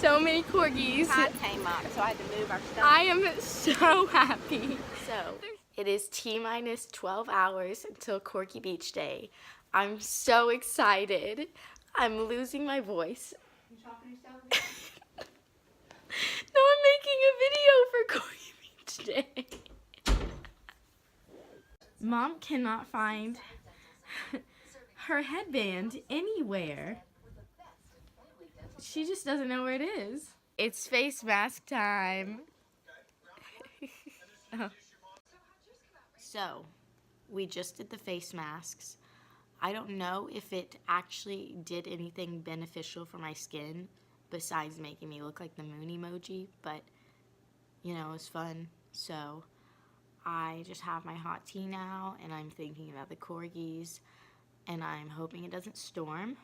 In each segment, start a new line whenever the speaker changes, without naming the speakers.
so many corgis.
Came up, so I had to move our stuff.
I am so happy. So, it is T-minus 12 hours until Corgi Beach Day. I'm so excited. I'm losing my voice.
You chopping yourself?
No, I'm making a video for Corgi Beach Day. Mom cannot find her headband anywhere. She just doesn't know where it is. It's face mask time. Oh. So, we just did the face masks. I don't know if it actually did anything beneficial for my skin besides making me look like the moon emoji, but you know, it was fun. So, I just have my hot tea now, and I'm thinking about the corgis, and I'm hoping it doesn't storm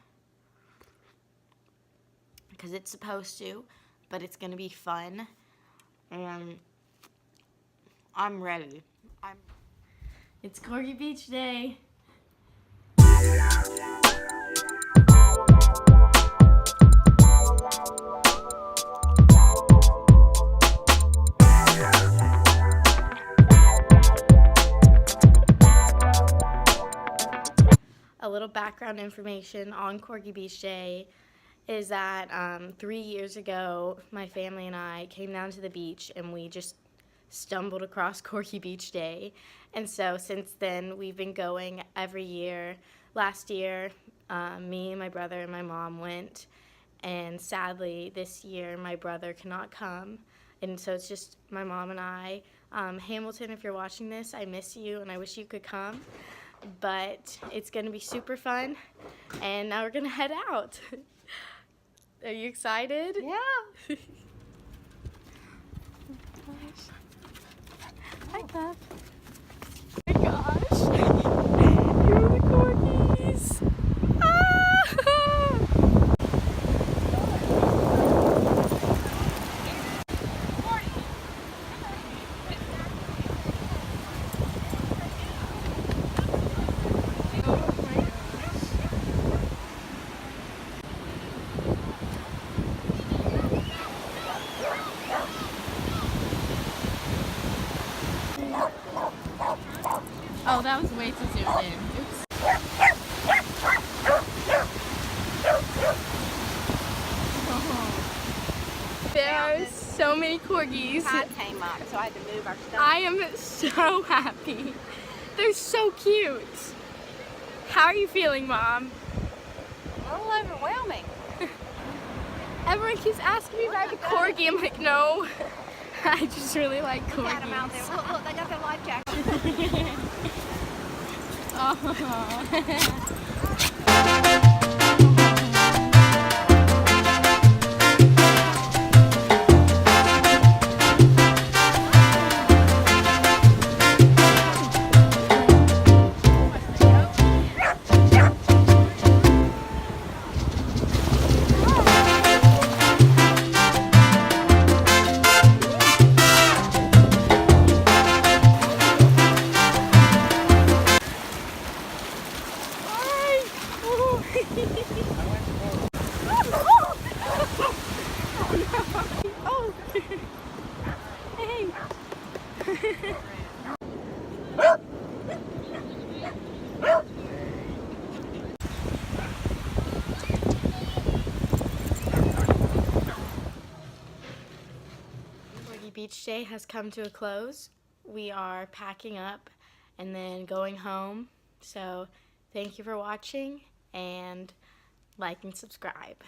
because it's supposed to, but it's gonna be fun, and I'm ready. It's Corgi Beach Day. A little background information on Corgi Beach Day is that 3 years ago, my family and I came down to the beach and we just stumbled across Corgi Beach Day. And so since then, we've been going every year. Last year, me, my brother, and my mom went. And sadly, this year, my brother cannot come. And so it's just my mom and I. Hamilton, if you're watching this, I miss you and I wish you could come. But it's going to be super fun, and now we're going to head out. Are you excited?
Yeah.
Hi, Puff. Oh my gosh. Here are the corgis. Oh, that was way too zoomed in. Oops. Oh. There are so many corgis.
Came up, so I had to move our stuff.
I am so happy. They're so cute. How are you feeling, Mom?
A little overwhelming.
Everyone keeps asking me if I have a corgi. I'm like, no. I just really like corgis.
Look at them out there. Look, they got their life jackets.
Oh. Oh, hey. Corgi Beach Day has come to a close. We are packing up and then going home. So thank you for watching, and like and subscribe.